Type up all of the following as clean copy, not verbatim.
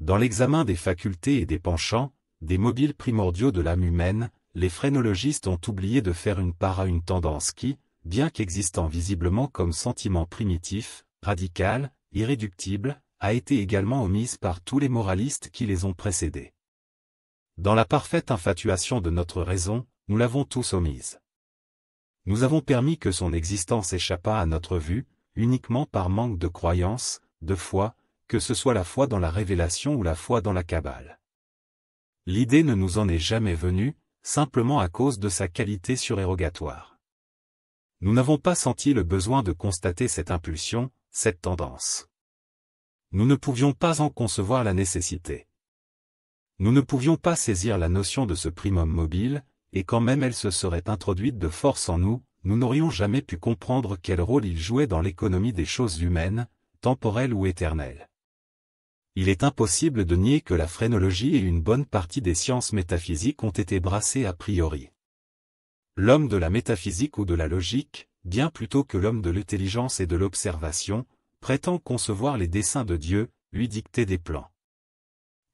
Dans l'examen des facultés et des penchants, des mobiles primordiaux de l'âme humaine, les phrénologistes ont oublié de faire une part à une tendance qui, bien qu'existant visiblement comme sentiment primitif, radical, irréductible, a été également omise par tous les moralistes qui les ont précédés. Dans la parfaite infatuation de notre raison, nous l'avons tous omise. Nous avons permis que son existence échappât à notre vue, uniquement par manque de croyance, de foi, que ce soit la foi dans la révélation ou la foi dans la Kabbale. L'idée ne nous en est jamais venue, simplement à cause de sa qualité surérogatoire. Nous n'avons pas senti le besoin de constater cette impulsion, cette tendance. Nous ne pouvions pas en concevoir la nécessité. Nous ne pouvions pas saisir la notion de ce primum mobile, et quand même elle se serait introduite de force en nous, nous n'aurions jamais pu comprendre quel rôle il jouait dans l'économie des choses humaines, temporelles ou éternelles. Il est impossible de nier que la phrénologie et une bonne partie des sciences métaphysiques ont été brassées a priori. L'homme de la métaphysique ou de la logique, bien plutôt que l'homme de l'intelligence et de l'observation, prétend concevoir les desseins de Dieu, lui dicter des plans.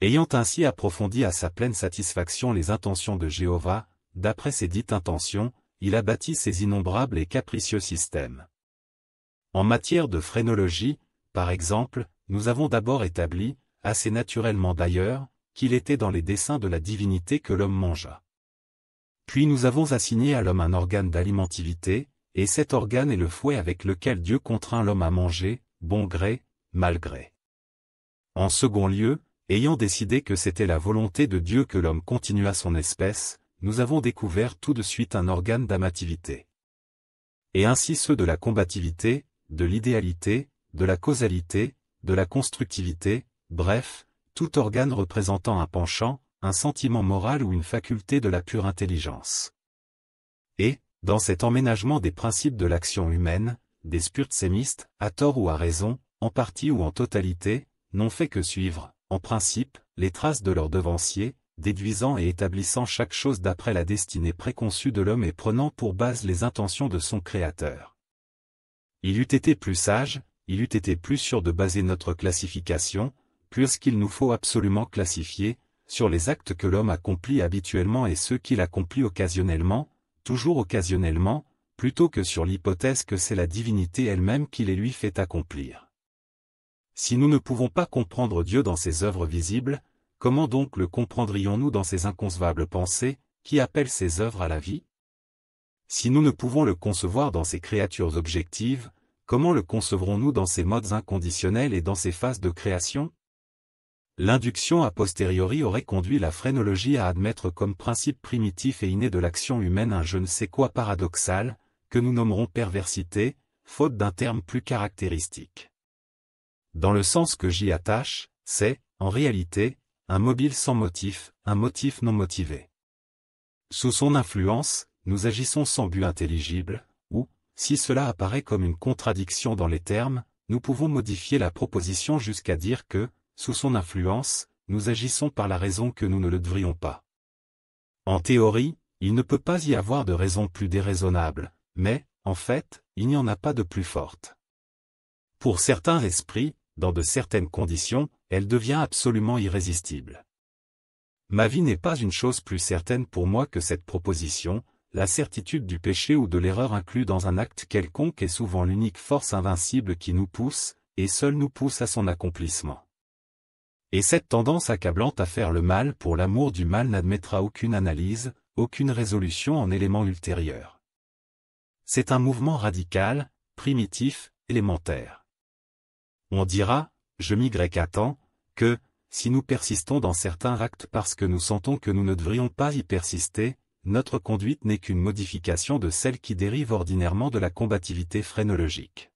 Ayant ainsi approfondi à sa pleine satisfaction les intentions de Jéhovah, d'après ces dites intentions, il a bâti ses innombrables et capricieux systèmes. En matière de phrénologie, par exemple, nous avons d'abord établi, assez naturellement d'ailleurs, qu'il était dans les desseins de la divinité que l'homme mangeât. Puis nous avons assigné à l'homme un organe d'alimentivité, et cet organe est le fouet avec lequel Dieu contraint l'homme à manger, bon gré, mal gré. En second lieu, ayant décidé que c'était la volonté de Dieu que l'homme continuât son espèce, nous avons découvert tout de suite un organe d'amativité. Et ainsi ceux de la combativité, de l'idéalité, de la causalité, de la constructivité, bref, tout organe représentant un penchant, un sentiment moral ou une faculté de la pure intelligence. Et, dans cet emménagement des principes de l'action humaine, des spurtsémistes, à tort ou à raison, en partie ou en totalité, n'ont fait que suivre, en principe, les traces de leurs devanciers, déduisant et établissant chaque chose d'après la destinée préconçue de l'homme et prenant pour base les intentions de son Créateur. Il eût été plus sage, il eût été plus sûr de baser notre classification, puisqu'il nous faut absolument classifier, sur les actes que l'homme accomplit habituellement et ceux qu'il accomplit occasionnellement, toujours occasionnellement, plutôt que sur l'hypothèse que c'est la divinité elle-même qui les lui fait accomplir. Si nous ne pouvons pas comprendre Dieu dans ses œuvres visibles, comment donc le comprendrions-nous dans ses inconcevables pensées, qui appellent ses œuvres à la vie? Si nous ne pouvons le concevoir dans ses créatures objectives, comment le concevrons-nous dans ses modes inconditionnels et dans ses phases de création? L'induction a posteriori aurait conduit la phrénologie à admettre comme principe primitif et inné de l'action humaine un je ne sais quoi paradoxal, que nous nommerons perversité, faute d'un terme plus caractéristique. Dans le sens que j'y attache, c'est, en réalité, un mobile sans motif, un motif non motivé. Sous son influence, nous agissons sans but intelligible, ou, si cela apparaît comme une contradiction dans les termes, nous pouvons modifier la proposition jusqu'à dire que, sous son influence, nous agissons par la raison que nous ne le devrions pas. En théorie, il ne peut pas y avoir de raison plus déraisonnable, mais, en fait, il n'y en a pas de plus forte. Pour certains esprits, dans de certaines conditions, elle devient absolument irrésistible. Ma vie n'est pas une chose plus certaine pour moi que cette proposition, la certitude du péché ou de l'erreur inclus dans un acte quelconque est souvent l'unique force invincible qui nous pousse, et seule nous pousse à son accomplissement. Et cette tendance accablante à faire le mal pour l'amour du mal n'admettra aucune analyse, aucune résolution en éléments ultérieurs. C'est un mouvement radical, primitif, élémentaire. On dira, je m'y attends, que, si nous persistons dans certains actes parce que nous sentons que nous ne devrions pas y persister, notre conduite n'est qu'une modification de celle qui dérive ordinairement de la combativité phrénologique.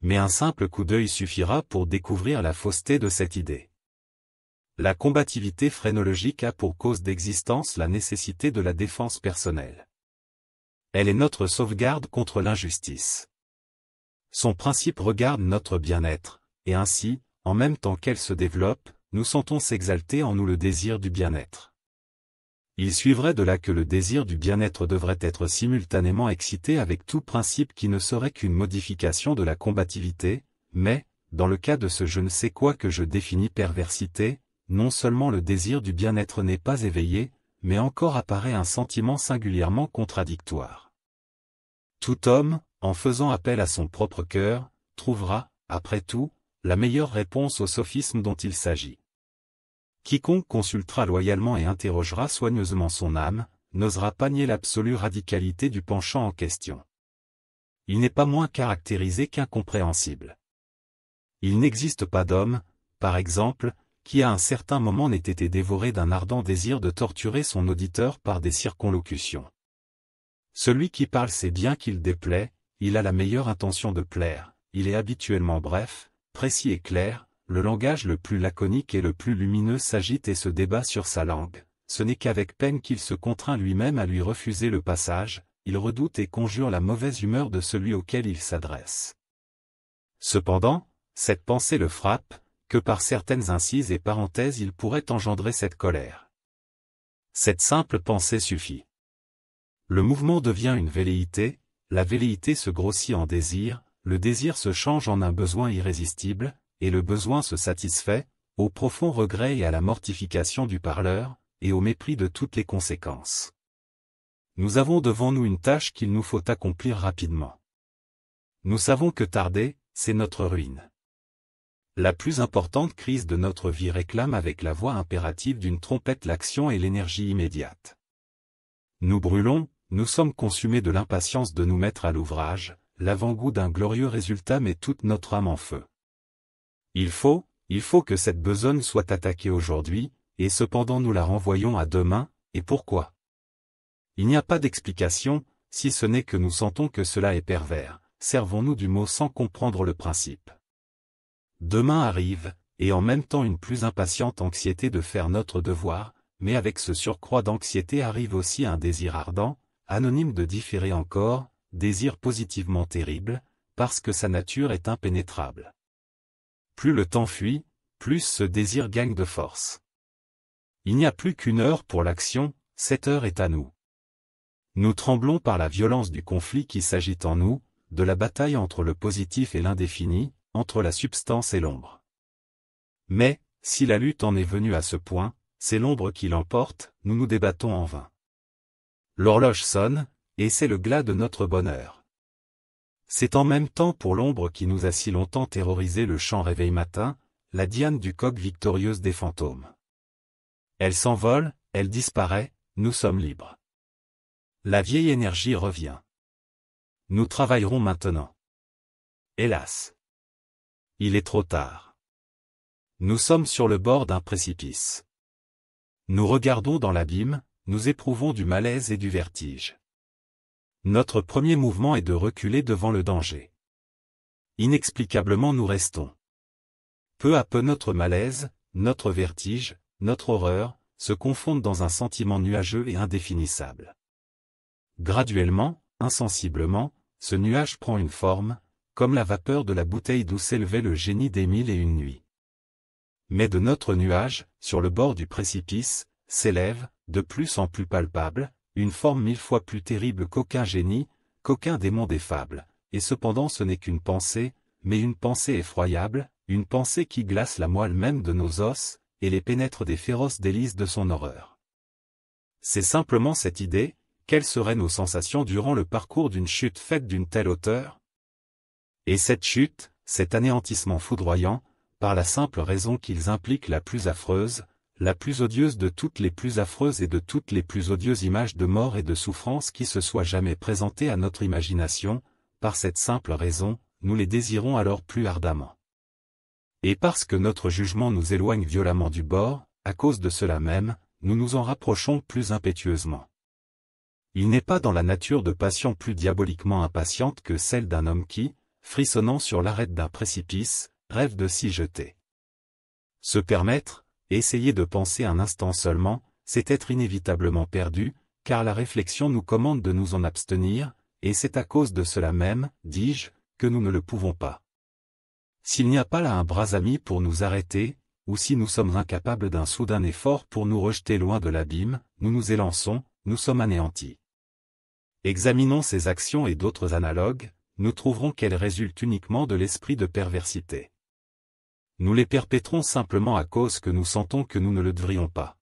Mais un simple coup d'œil suffira pour découvrir la fausseté de cette idée. La combativité phrénologique a pour cause d'existence la nécessité de la défense personnelle. Elle est notre sauvegarde contre l'injustice. Son principe regarde notre bien-être, et ainsi, en même temps qu'elle se développe, nous sentons s'exalter en nous le désir du bien-être. Il suivrait de là que le désir du bien-être devrait être simultanément excité avec tout principe qui ne serait qu'une modification de la combativité, mais, dans le cas de ce je ne sais quoi que je définis perversité, non seulement le désir du bien-être n'est pas éveillé, mais encore apparaît un sentiment singulièrement contradictoire. Tout homme, en faisant appel à son propre cœur, trouvera, après tout, la meilleure réponse au sophisme dont il s'agit. Quiconque consultera loyalement et interrogera soigneusement son âme, n'osera pas nier l'absolue radicalité du penchant en question. Il n'est pas moins caractérisé qu'incompréhensible. Il n'existe pas d'homme, par exemple, qui à un certain moment n'ait été dévoré d'un ardent désir de torturer son auditeur par des circonlocutions. Celui qui parle sait bien qu'il déplaît, il a la meilleure intention de plaire, il est habituellement bref, précis et clair, le langage le plus laconique et le plus lumineux s'agite et se débat sur sa langue, ce n'est qu'avec peine qu'il se contraint lui-même à lui refuser le passage, il redoute et conjure la mauvaise humeur de celui auquel il s'adresse. Cependant, cette pensée le frappe, que par certaines incises et parenthèses il pourrait engendrer cette colère. Cette simple pensée suffit. Le mouvement devient une velléité, la velléité se grossit en désir, le désir se change en un besoin irrésistible, et le besoin se satisfait, au profond regret et à la mortification du parleur, et au mépris de toutes les conséquences. Nous avons devant nous une tâche qu'il nous faut accomplir rapidement. Nous savons que tarder, c'est notre ruine. La plus importante crise de notre vie réclame avec la voix impérative d'une trompette l'action et l'énergie immédiate. Nous brûlons, nous sommes consumés de l'impatience de nous mettre à l'ouvrage, l'avant-goût d'un glorieux résultat met toute notre âme en feu. Il faut que cette besogne soit attaquée aujourd'hui, et cependant nous la renvoyons à demain, et pourquoi? Il n'y a pas d'explication, si ce n'est que nous sentons que cela est pervers, servons-nous du mot sans comprendre le principe. Demain arrive, et en même temps une plus impatiente anxiété de faire notre devoir, mais avec ce surcroît d'anxiété arrive aussi un désir ardent, anonyme de différer encore, désir positivement terrible, parce que sa nature est impénétrable. Plus le temps fuit, plus ce désir gagne de force. Il n'y a plus qu'une heure pour l'action, cette heure est à nous. Nous tremblons par la violence du conflit qui s'agite en nous, de la bataille entre le positif et l'indéfini, entre la substance et l'ombre. Mais, si la lutte en est venue à ce point, c'est l'ombre qui l'emporte, nous nous débattons en vain. L'horloge sonne, et c'est le glas de notre bonheur. C'est en même temps pour l'ombre qui nous a si longtemps terrorisé le chant réveil matin, la Diane du coq victorieuse des fantômes. Elle s'envole, elle disparaît, nous sommes libres. La vieille énergie revient. Nous travaillerons maintenant. Hélas! Il est trop tard. Nous sommes sur le bord d'un précipice. Nous regardons dans l'abîme, nous éprouvons du malaise et du vertige. Notre premier mouvement est de reculer devant le danger. Inexplicablement nous restons. Peu à peu notre malaise, notre vertige, notre horreur, se confondent dans un sentiment nuageux et indéfinissable. Graduellement, insensiblement, ce nuage prend une forme, comme la vapeur de la bouteille d'où s'élevait le génie des 1001 nuits. Mais de notre nuage, sur le bord du précipice, s'élève, de plus en plus palpable, une forme 1000 fois plus terrible qu'aucun génie, qu'aucun démon des fables, et cependant ce n'est qu'une pensée, mais une pensée effroyable, une pensée qui glace la moelle même de nos os, et les pénètre des féroces délices de son horreur. C'est simplement cette idée, quelles seraient nos sensations durant le parcours d'une chute faite d'une telle hauteur? Et cette chute, cet anéantissement foudroyant, par la simple raison qu'ils impliquent la plus affreuse, la plus odieuse de toutes les plus affreuses et de toutes les plus odieuses images de mort et de souffrance qui se soient jamais présentées à notre imagination, par cette simple raison, nous les désirons alors plus ardemment. Et parce que notre jugement nous éloigne violemment du bord, à cause de cela même, nous nous en rapprochons plus impétueusement. Il n'est pas dans la nature de passion plus diaboliquement impatiente que celle d'un homme qui, frissonnant sur l'arête d'un précipice, rêve de s'y jeter. Se permettre, essayer de penser un instant seulement, c'est être inévitablement perdu, car la réflexion nous commande de nous en abstenir, et c'est à cause de cela même, dis-je, que nous ne le pouvons pas. S'il n'y a pas là un bras ami pour nous arrêter, ou si nous sommes incapables d'un soudain effort pour nous rejeter loin de l'abîme, nous nous élançons, nous sommes anéantis. Examinons ces actions et d'autres analogues, nous trouverons qu'elles résultent uniquement de l'esprit de perversité. Nous les perpétrons simplement à cause que nous sentons que nous ne le devrions pas.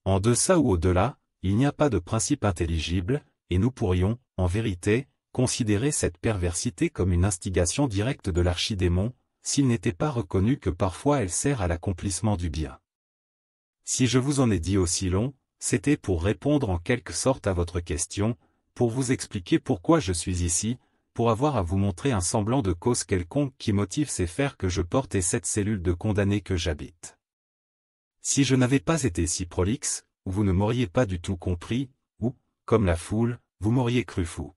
En deçà ou au-delà, il n'y a pas de principe intelligible, et nous pourrions, en vérité, considérer cette perversité comme une instigation directe de l'archidémon, s'il n'était pas reconnu que parfois elle sert à l'accomplissement du bien. Si je vous en ai dit aussi long, c'était pour répondre en quelque sorte à votre question, pour vous expliquer pourquoi je suis ici, pour avoir à vous montrer un semblant de cause quelconque qui motive ces fers que je porte et cette cellule de condamné que j'habite. Si je n'avais pas été si prolixe, vous ne m'auriez pas du tout compris, ou, comme la foule, vous m'auriez cru fou.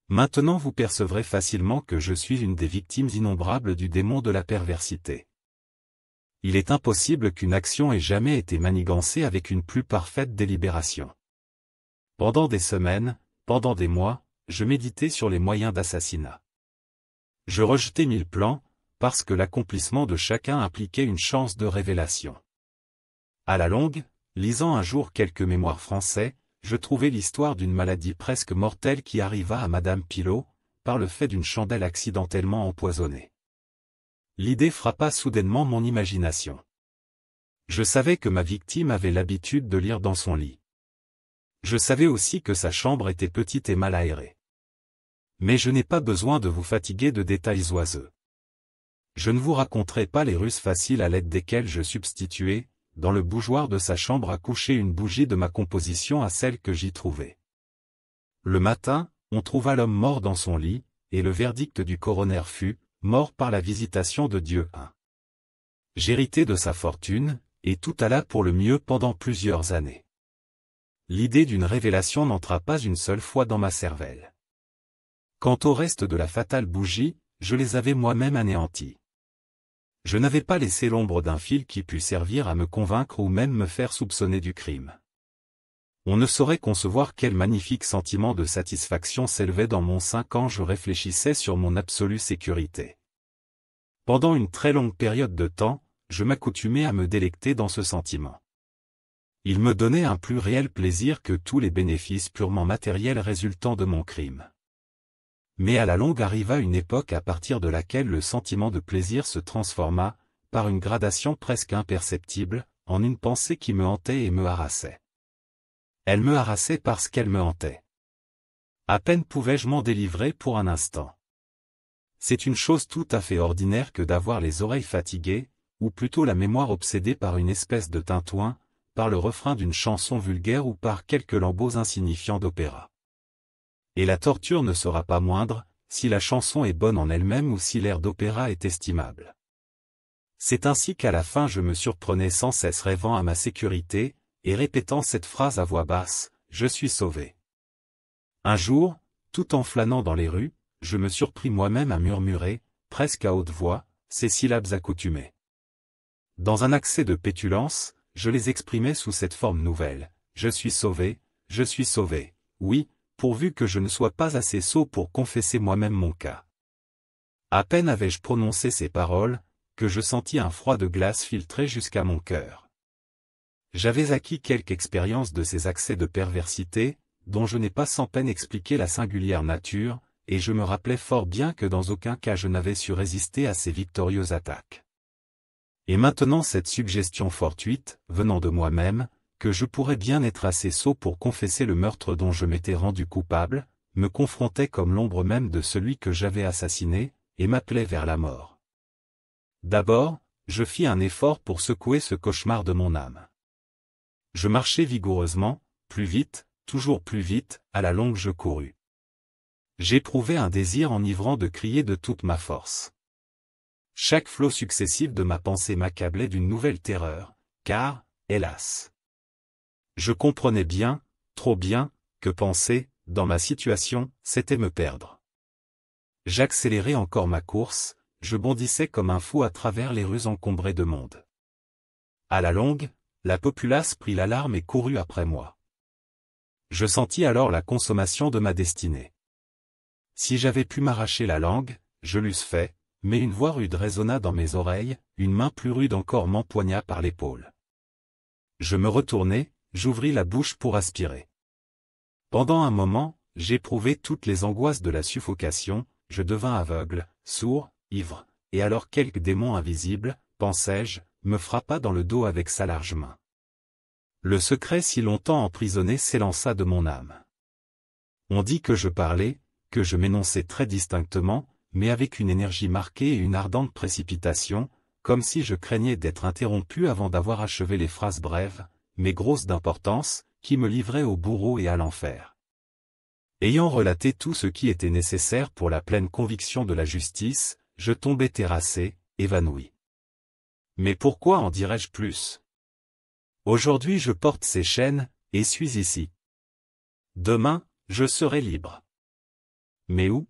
Maintenant vous percevrez facilement que je suis une des victimes innombrables du démon de la perversité. Il est impossible qu'une action ait jamais été manigancée avec une plus parfaite délibération. Pendant des semaines, pendant des mois, je méditais sur les moyens d'assassinat. Je rejetais 1000 plans, parce que l'accomplissement de chacun impliquait une chance de révélation. À la longue, lisant un jour quelques mémoires français, je trouvai l'histoire d'une maladie presque mortelle qui arriva à Madame Pilot, par le fait d'une chandelle accidentellement empoisonnée. L'idée frappa soudainement mon imagination. Je savais que ma victime avait l'habitude de lire dans son lit. Je savais aussi que sa chambre était petite et mal aérée. Mais je n'ai pas besoin de vous fatiguer de détails oiseux. Je ne vous raconterai pas les ruses faciles à l'aide desquelles je substituai, dans le bougeoir de sa chambre à coucher, une bougie de ma composition à celle que j'y trouvais. Le matin, on trouva l'homme mort dans son lit, et le verdict du coroner fut « mort par la visitation de Dieu 1 ». J'héritai de sa fortune, et tout alla pour le mieux pendant plusieurs années. L'idée d'une révélation n'entra pas une seule fois dans ma cervelle. Quant au reste de la fatale bougie, je les avais moi-même anéantis. Je n'avais pas laissé l'ombre d'un fil qui pût servir à me convaincre ou même me faire soupçonner du crime. On ne saurait concevoir quel magnifique sentiment de satisfaction s'élevait dans mon sein quand je réfléchissais sur mon absolue sécurité. Pendant une très longue période de temps, je m'accoutumais à me délecter dans ce sentiment. Il me donnait un plus réel plaisir que tous les bénéfices purement matériels résultant de mon crime. Mais à la longue arriva une époque à partir de laquelle le sentiment de plaisir se transforma, par une gradation presque imperceptible, en une pensée qui me hantait et me harassait. Elle me harassait parce qu'elle me hantait. À peine pouvais-je m'en délivrer pour un instant. C'est une chose tout à fait ordinaire que d'avoir les oreilles fatiguées, ou plutôt la mémoire obsédée par une espèce de tintouin, par le refrain d'une chanson vulgaire ou par quelques lambeaux insignifiants d'opéra. Et la torture ne sera pas moindre, si la chanson est bonne en elle-même ou si l'air d'opéra est estimable. C'est ainsi qu'à la fin je me surprenais sans cesse rêvant à ma sécurité, et répétant cette phrase à voix basse, « Je suis sauvé ». Un jour, tout en flânant dans les rues, je me surpris moi-même à murmurer, presque à haute voix, ces syllabes accoutumées. Dans un accès de pétulance, je les exprimais sous cette forme nouvelle, « Je suis sauvé, oui, pourvu que je ne sois pas assez sot pour confesser moi-même mon cas. » À peine avais-je prononcé ces paroles, que je sentis un froid de glace filtrer jusqu'à mon cœur. J'avais acquis quelque expérience de ces accès de perversité, dont je n'ai pas sans peine expliqué la singulière nature, et je me rappelais fort bien que dans aucun cas je n'avais su résister à ces victorieuses attaques. Et maintenant cette suggestion fortuite, venant de moi-même, que je pourrais bien être assez sot pour confesser le meurtre dont je m'étais rendu coupable, me confrontait comme l'ombre même de celui que j'avais assassiné, et m'appelait vers la mort. D'abord, je fis un effort pour secouer ce cauchemar de mon âme. Je marchai vigoureusement, plus vite, toujours plus vite, à la longue je courus. J'éprouvais un désir enivrant de crier de toute ma force. Chaque flot successif de ma pensée m'accablait d'une nouvelle terreur, car, hélas, je comprenais bien, trop bien, que penser, dans ma situation, c'était me perdre. J'accélérai encore ma course, je bondissais comme un fou à travers les rues encombrées de monde. À la longue, la populace prit l'alarme et courut après moi. Je sentis alors la consommation de ma destinée. Si j'avais pu m'arracher la langue, je l'eusse fait, mais une voix rude résonna dans mes oreilles, une main plus rude encore m'empoigna par l'épaule. Je me retournai, j'ouvris la bouche pour aspirer. Pendant un moment, j'éprouvai toutes les angoisses de la suffocation, je devins aveugle, sourd, ivre, et alors quelque démon invisible, pensai-je, me frappa dans le dos avec sa large main. Le secret si longtemps emprisonné s'élança de mon âme. On dit que je parlais, que je m'énonçais très distinctement, mais avec une énergie marquée et une ardente précipitation, comme si je craignais d'être interrompu avant d'avoir achevé les phrases brèves, mais grosses d'importance, qui me livraient au bourreau et à l'enfer. Ayant relaté tout ce qui était nécessaire pour la pleine conviction de la justice, je tombais terrassé, évanoui. Mais pourquoi en dirais-je plus? Aujourd'hui je porte ces chaînes, et suis ici. Demain, je serai libre. Mais où?